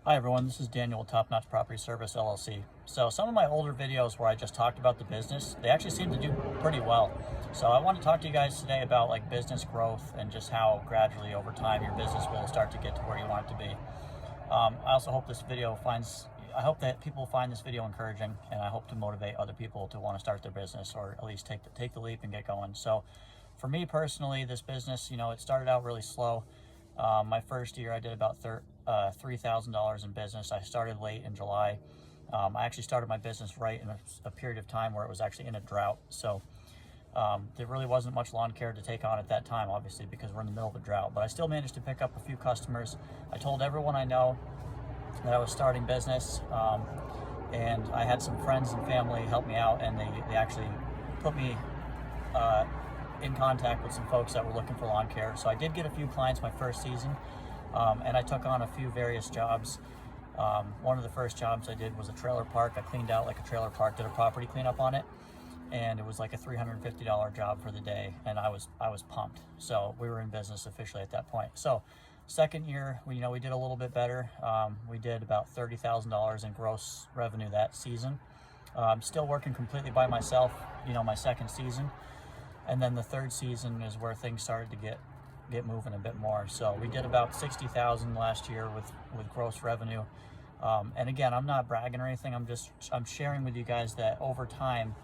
Hi everyone, this is Daniel with Notch Property Service LLC. So some of my older videos where I just talked about the business, they actually seem to do pretty well. So I want to talk to you guys today about like business growth and just how gradually over time your business will start to get to where you want it to be. I also hope I hope that people find this video encouraging, and I hope to motivate other people to want to start their business or at least take the leap and get going. So for me personally, this business, it started out really slow. My first year I did about $3,000 in business. I started late in July. I actually started my business right in a period of time where it was actually in a drought. So there really wasn't much lawn care to take on at that time, obviously, because we're in the middle of a drought. But I still managed to pick up a few customers. I told everyone I know that I was starting business, and I had some friends and family help me out, and they actually put me in contact with some folks that were looking for lawn care. So I did get a few clients my first season, and I took on a few various jobs. One of the first jobs I did was a trailer park. I cleaned out like a trailer park, did a property cleanup on it, and it was like a $350 job for the day, and I was pumped. So we were in business officially at that point. So second year, we did a little bit better. We did about $30,000 in gross revenue that season. I'm still working completely by myself, my second season. And then the third season is where things started to get moving a bit more. So we did about $60,000 last year with gross revenue. And again, I'm not bragging or anything. I'm sharing with you guys that over time,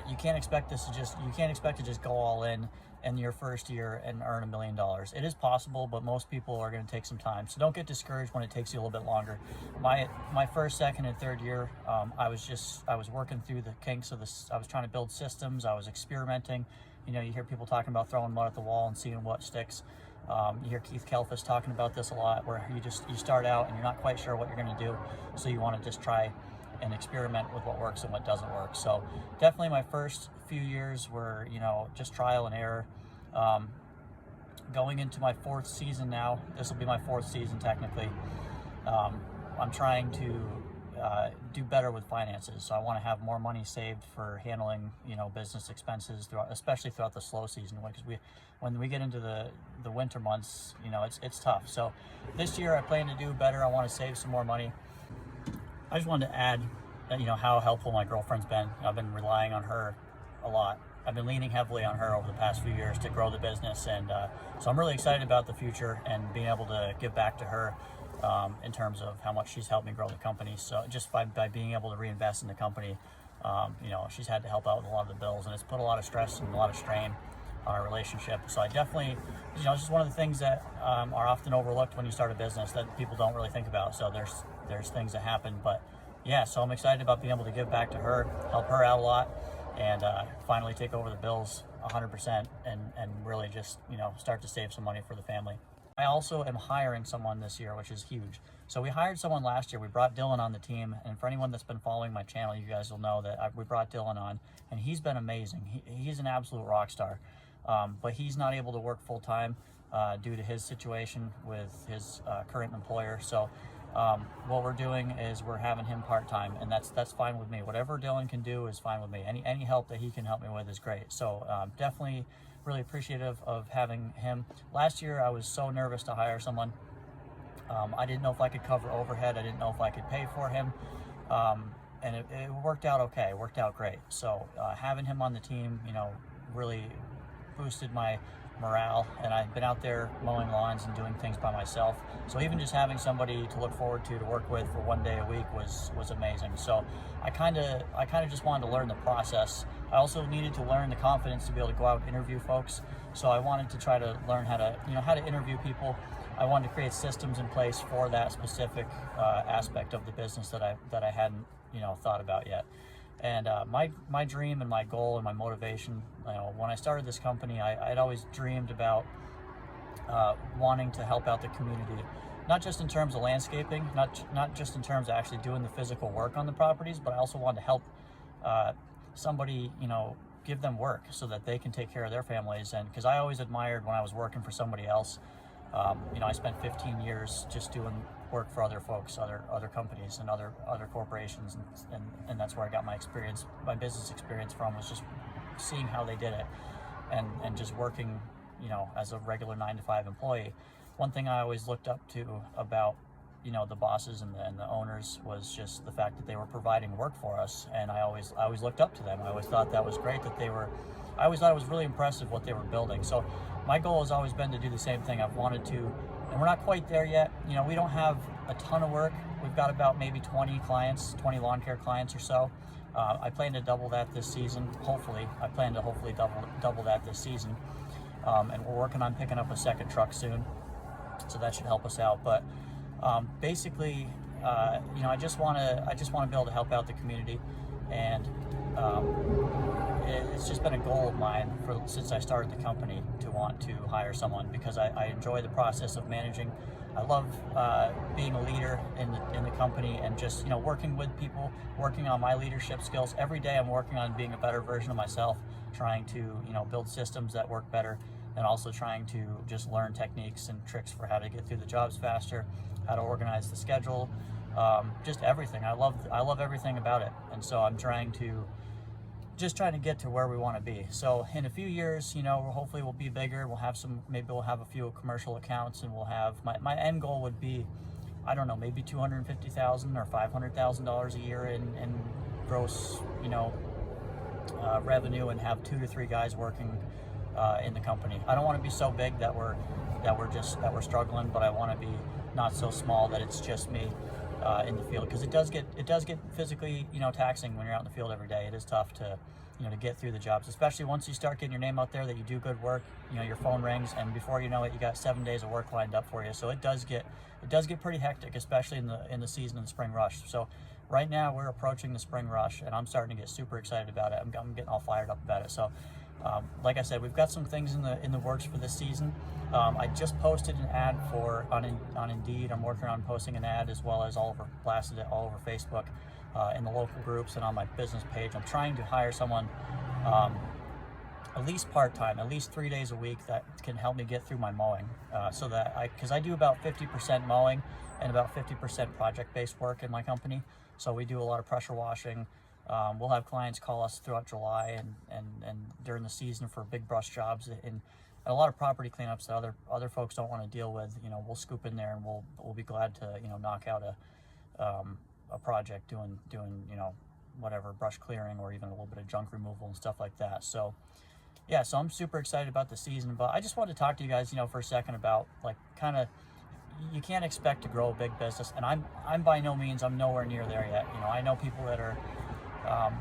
you can't expect to just go all in your first year and earn $1 million. It is possible, but most people are going to take some time. So don't get discouraged when it takes you a little bit longer. My first, second, and third year, I was working through the kinks of this. I was trying to build systems. I was experimenting. You hear people talking about throwing mud at the wall and seeing what sticks. You hear Keith Kelfis talking about this a lot, where you start out and you're not quite sure what you're going to do, so you want to just try and experiment with what works and what doesn't work. So definitely my first few years were, just trial and error. Going into my fourth season now, this will be my fourth season technically. I'm trying to do better with finances. So I want to have more money saved for handling, business expenses especially throughout the slow season, because when we get into the winter months, it's tough. So this year I plan to do better. I want to save some more money. I just wanted to add that, how helpful my girlfriend's been. I've been relying on her a lot. I've been leaning heavily on her over the past few years to grow the business. And so I'm really excited about the future and being able to give back to her in terms of how much she's helped me grow the company. So just by being able to reinvest in the company, she's had to help out with a lot of the bills, and it's put a lot of stress and a lot of strain on our relationship. So I definitely, it's just one of the things that are often overlooked when you start a business that people don't really think about. So there's things that happen, but yeah, so I'm excited about being able to give back to her, help her out a lot, and finally take over the bills 100% and really just, start to save some money for the family. I also am hiring someone this year, which is huge. So we hired someone last year. We brought Dylan on the team, and for anyone that's been following my channel, you guys will know that we brought Dylan on, and he's been amazing. He's an absolute rock star. But he's not able to work full time due to his situation with his current employer. So what we're doing is we're having him part time, and that's fine with me. Whatever Dylan can do is fine with me. Any help that he can help me with is great. So definitely really appreciative of having him. Last year I was so nervous to hire someone. I didn't know if I could cover overhead. I didn't know if I could pay for him. And it worked out okay. It worked out great. So having him on the team, really boosted my morale, and I've been out there mowing lawns and doing things by myself. So even just having somebody to look forward to work with for one day a week was amazing. So I kind of just wanted to learn the process. I also needed to learn the confidence to be able to go out and interview folks. So I wanted to try to learn how to interview people. I wanted to create systems in place for that specific aspect of the business that I hadn't thought about yet. And my dream and my goal and my motivation, when I started this company, I'd always dreamed about wanting to help out the community, not just in terms of landscaping, not just in terms of actually doing the physical work on the properties, but I also wanted to help somebody, give them work so that they can take care of their families. And because I always admired when I was working for somebody else. I spent 15 years just doing work for other folks, other companies and other corporations, and that's where I got my business experience from, was just seeing how they did it, and just working, as a regular 9-to-5 employee. One thing I always looked up to about the bosses and the owners was just the fact that they were providing work for us, and I always looked up to them. I always thought that was great that they were. I always thought it was really impressive what they were building. So my goal has always been to do the same thing. I've wanted to, and we're not quite there yet. We don't have a ton of work. We've got about maybe 20 clients, 20 lawn care clients or so. I plan to double that this season. Hopefully, I plan to double that this season. And we're working on picking up a second truck soon, so that should help us out. But basically, I just want to be able to help out the community, and it's just been a goal of mine since I started the company to want to hire someone, because I enjoy the process of managing. I love being a leader in the company, and just working with people, working on my leadership skills. Every day I'm working on being a better version of myself, trying to build systems that work better, and also trying to just learn techniques and tricks for how to get through the jobs faster, how to organize the schedule, just everything. I love everything about it, and so I'm trying to get to where we want to be. So in a few years, hopefully we'll be bigger. Maybe we'll have a few commercial accounts, and we'll have my end goal would be, I don't know, maybe $250,000 or $500,000 a year in gross, revenue, and have 2 to 3 guys working in the company. I don't want to be so big that we're struggling, but I want to be not so small that it's just me in the field, because it does get physically taxing when you're out in the field every day. It is tough to get through the jobs, especially once you start getting your name out there that you do good work. Your phone rings, and before you know it, you got 7 days of work lined up for you. So it does get pretty hectic, especially in the season of the spring rush. So right now we're approaching the spring rush, and I'm starting to get super excited about it. I'm getting all fired up about it. So like I said, we've got some things in the works for this season. I just posted an ad on Indeed. I'm working on posting an ad, as well as blasted it all over Facebook, in the local groups and on my business page. I'm trying to hire someone at least part-time, at least 3 days a week, that can help me get through my mowing, so that because I do about 50% mowing and about 50% project-based work in my company. So we do a lot of pressure washing. We'll have clients call us throughout July and during the season for big brush jobs, and a lot of property cleanups that other folks don't want to deal with. We'll scoop in there, and we'll be glad to knock out a project doing whatever, brush clearing, or even a little bit of junk removal and stuff like that. So yeah, so I'm super excited about the season. But I just wanted to talk to you guys for a second about, like, kind of, you can't expect to grow a big business, and I'm by no means, I'm nowhere near there yet. I know people that are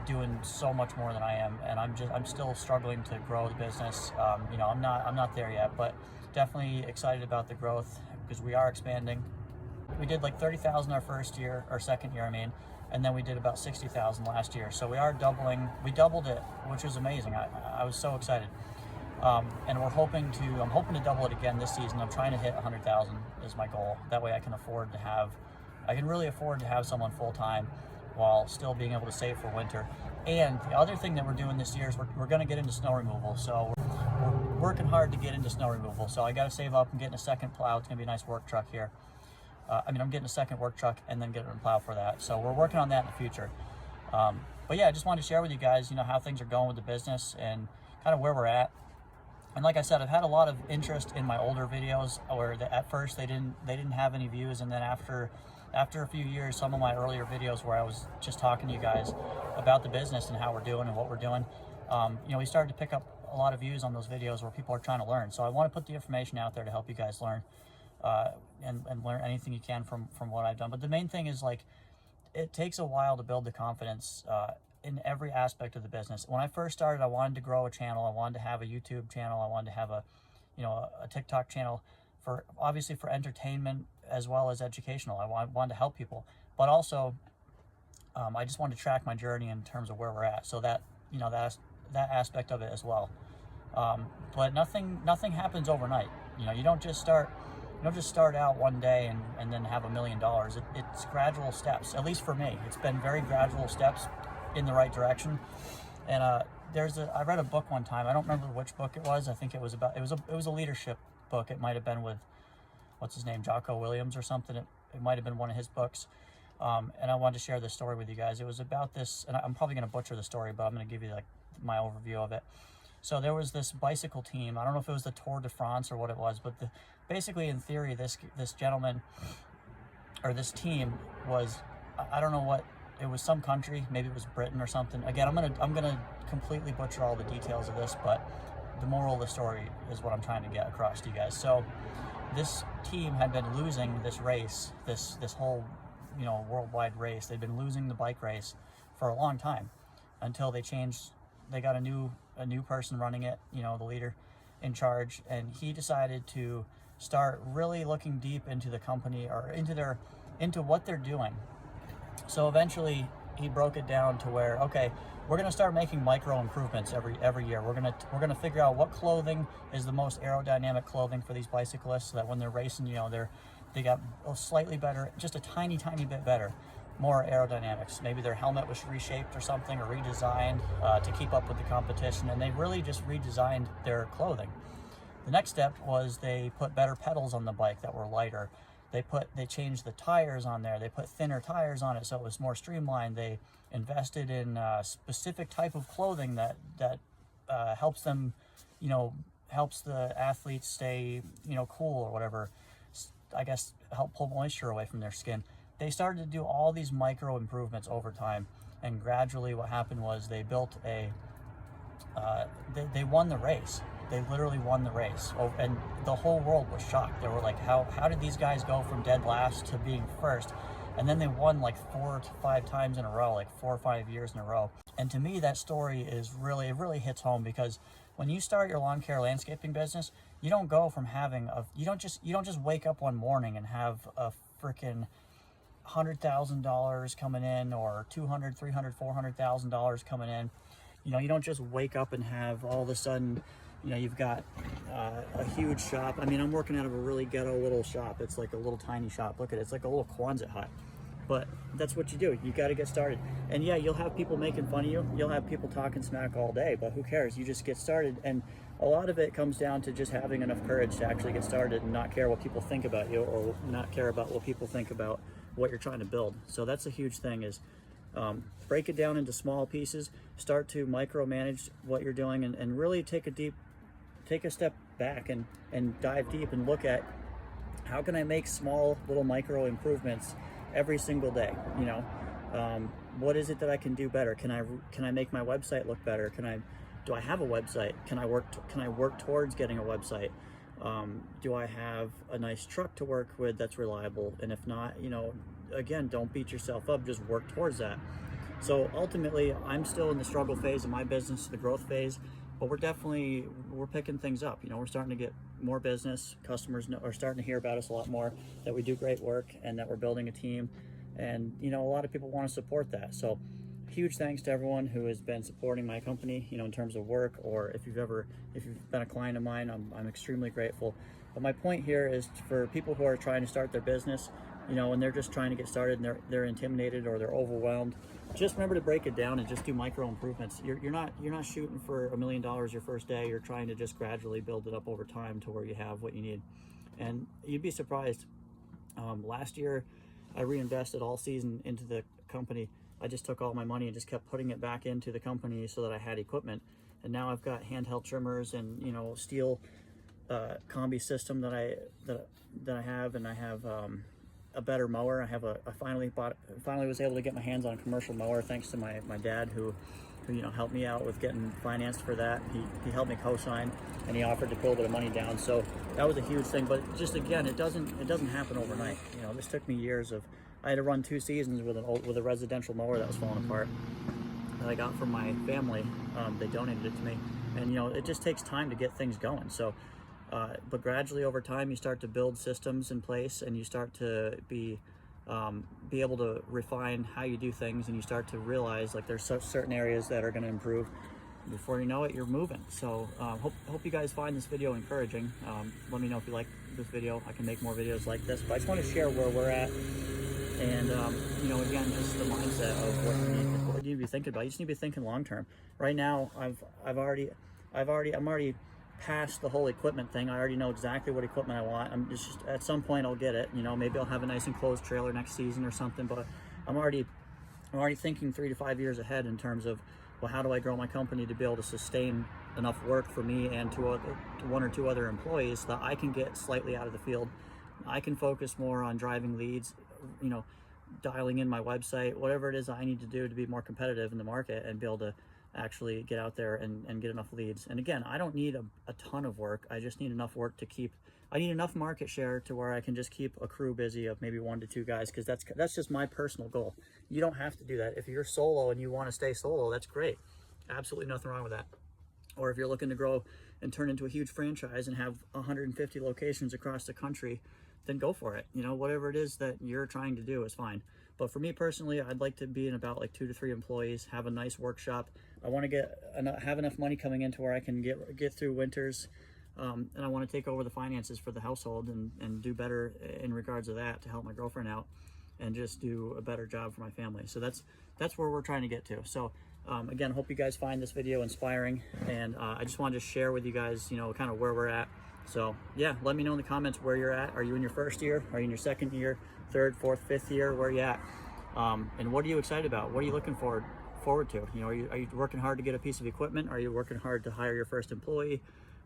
doing so much more than I am, and I'm still struggling to grow the business. I'm not there yet, but definitely excited about the growth, because we are expanding. We did like 30,000 our second year, and then we did about 60,000 last year. So we are doubling. We doubled it, which was amazing. I was so excited, and I'm hoping to double it again this season. I'm trying to hit 100,000 is my goal. That way I can really afford to have someone full time, while still being able to save for winter. And the other thing that we're doing this year is we're going to get into snow removal. So we're working hard to get into snow removal. So I got to save up and getting a second plow. It's going to be a nice work truck here. I'm getting a second work truck and then getting a plow for that. So we're working on that in the future. But yeah, I just wanted to share with you guys, how things are going with the business and kind of where we're at. And like I said, I've had a lot of interest in my older videos, where at first they didn't have any views, and then after a few years, some of my earlier videos where I was just talking to you guys about the business and how we're doing and what we're doing, we started to pick up a lot of views on those videos where people are trying to learn. So I want to put the information out there to help you guys learn, and learn anything you can from what I've done. But the main thing is, like, it takes a while to build the confidence in every aspect of the business. When I first started, I wanted to grow a channel. I wanted to have a YouTube channel. I wanted to have a TikTok channel, obviously for entertainment as well as educational. I wanted to help people, but also I just wanted to track my journey in terms of where we're at. So that that aspect of it as well. But nothing happens overnight. You don't just start out one day and then have $1 million. It's gradual steps. At least for me, it's been very gradual steps in the right direction. And I read a book one time. I don't remember which book it was. I think it was a leadership book. It might have been with, what's his name, Jocko Williams or something. It might have been one of his books. And I wanted to share this story with you guys. It was about this, and I'm probably going to butcher the story, but I'm going to give you like my overview of it. So there was this bicycle team. I don't know if it was the Tour de France or what it was, but basically in theory, this gentleman, or this team was, I don't know what, it was some country, maybe it was Britain or something. Again, I'm gonna completely butcher all the details of this, but the moral of the story is what I'm trying to get across to you guys. So this team had been losing this race, this whole, you know, worldwide race. They'd been losing the bike race for a long time until they changed. They got a new person running it, you know, the leader in charge, and he decided to start really looking deep into the company, or into what they're doing. So eventually he broke it down to where, okay, we're going to start making micro improvements every year. We're going to figure out what clothing is the most aerodynamic clothing for these bicyclists, so that when they're racing, you know, they got a slightly better, just a tiny bit better, more aerodynamics. Maybe their helmet was reshaped or something, or redesigned to keep up with the competition, and they really just redesigned their clothing. The next step was they put better pedals on the bike that were lighter. They changed the tires on there. They put thinner tires on it so it was more streamlined. They invested in a specific type of clothing that helps them, you know, helps the athletes stay, you know, cool or whatever. I guess help pull moisture away from their skin. They started to do all these micro improvements over time, and gradually what happened was they built they won the race. They literally won the race, and the whole world was shocked. They were like, how did these guys go from dead last to being first? And then they won like 4 to 5 times in a row, like 4 or 5 years in a row. And to me, that story is really, it really hits home, because when you start your lawn care landscaping business, you don't go from having you don't just wake up one morning and have a freaking $100,000 coming in, or $200,000, $300,000, $400,000 coming in. You know, you don't just wake up and have all of a sudden, you know, you've got a huge shop. I mean, I'm working out of a really ghetto little shop. It's like a little tiny shop. Look at it. It's like a little Quonset hut. But that's what you do. You got to get started. And yeah, you'll have people making fun of you. You'll have people talking smack all day, but who cares? You just get started. And a lot of it comes down to just having enough courage to actually get started and not care what people think about you, or not care about what people think about what you're trying to build. So that's a huge thing, is break it down into small pieces. Start to micromanage what you're doing, and really take a step back and dive deep and look at, how can I make small little micro improvements every single day? You know, what is it that I can do better? Can I make my website look better? Do I have a website? Can I work towards getting a website? Do I have a nice truck to work with that's reliable? And if not, you know, again, don't beat yourself up, just work towards that. So ultimately, I'm still in the struggle phase of my business, the growth phase, but we're picking things up. You know, we're starting to get more business. Customers are starting to hear about us a lot more, that we do great work and that we're building a team. And, you know, a lot of people want to support that. So huge thanks to everyone who has been supporting my company, you know, in terms of work, or if you've been a client of mine, I'm extremely grateful. But my point here is for people who are trying to start their business, you know, and they're just trying to get started and they're intimidated or they're overwhelmed, just remember to break it down and just do micro improvements. You're not shooting for $1 million your first day. You're trying to just gradually build it up over time to where you have what you need. And you'd be surprised. Last year, I reinvested all season into the company. I just took all my money and just kept putting it back into the company so that I had equipment. And now I've got handheld trimmers and, you know, steel combi system that I have, and I have a better mower. I finally was able to get my hands on a commercial mower thanks to my dad, who you know, helped me out with getting financed for that. He helped me co-sign, and he offered to put a little bit of money down. So that was a huge thing. But just again, it doesn't happen overnight. You know, this took me years of. I had to run 2 seasons with a residential mower that was falling apart that I got from my family. They donated it to me, and you know, it just takes time to get things going. So. But gradually over time, you start to build systems in place, and you start to be able to refine how you do things, and you start to realize like there's certain areas that are going to improve. Before you know it, you're moving. So hope you guys find this video encouraging. Let me know if you like this video. I can make more videos like this, but I just want to share where we're at, and you know, again, just the mindset of what you need to be thinking about. You just need to be thinking long term. Right now, I'm already past the whole equipment thing. I already know exactly what equipment I want. I'm just at some point I'll get it. You know, maybe I'll have a nice enclosed trailer next season or something. But I'm already thinking 3 to 5 years ahead in terms of, well, how do I grow my company to be able to sustain enough work for me and to 1 or 2 other employees so that I can get slightly out of the field I can focus more on driving leads, you know, dialing in my website, whatever it is I need to do to be more competitive in the market and be able to actually get out there and get enough leads. And again, I don't need a ton of work. I just need enough work to keep, I need enough market share to where I can just keep a crew busy of maybe 1 to 2 guys, because that's just my personal goal. You don't have to do that. If you're solo and you want to stay solo, that's great. Absolutely nothing wrong with that. Or if you're looking to grow and turn into a huge franchise and have 150 locations across the country, then go for it. You know, whatever it is that you're trying to do is fine. But for me personally, I'd like to be in about like 2 to 3 employees, have a nice workshop. I want to have enough money coming in to where I can get through winters, and I want to take over the finances for the household and do better in regards to that, to help my girlfriend out and just do a better job for my family. So that's where we're trying to get to. So again, hope you guys find this video inspiring, and I just wanted to share with you guys, you know, kind of where we're at. So yeah, let me know in the comments where you're at. Are you in your first year? Are you in your second year, third, fourth, fifth year? Where are you at? And what are you excited about? What are you looking forward to? You know, are you working hard to get a piece of equipment? Are you working hard to hire your first employee?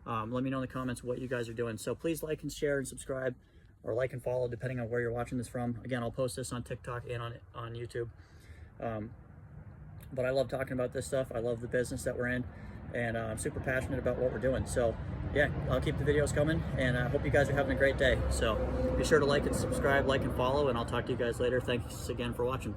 Let me know in the comments what you guys are doing. So please like and share and subscribe, or like and follow depending on where you're watching this from. Again, I'll post this on TikTok and on YouTube. But I love talking about this stuff. I love the business that we're in, and I'm super passionate about what we're doing. So yeah, I'll keep the videos coming, and I hope you guys are having a great day. So be sure to like and subscribe, like and follow, and I'll talk to you guys later. Thanks again for watching.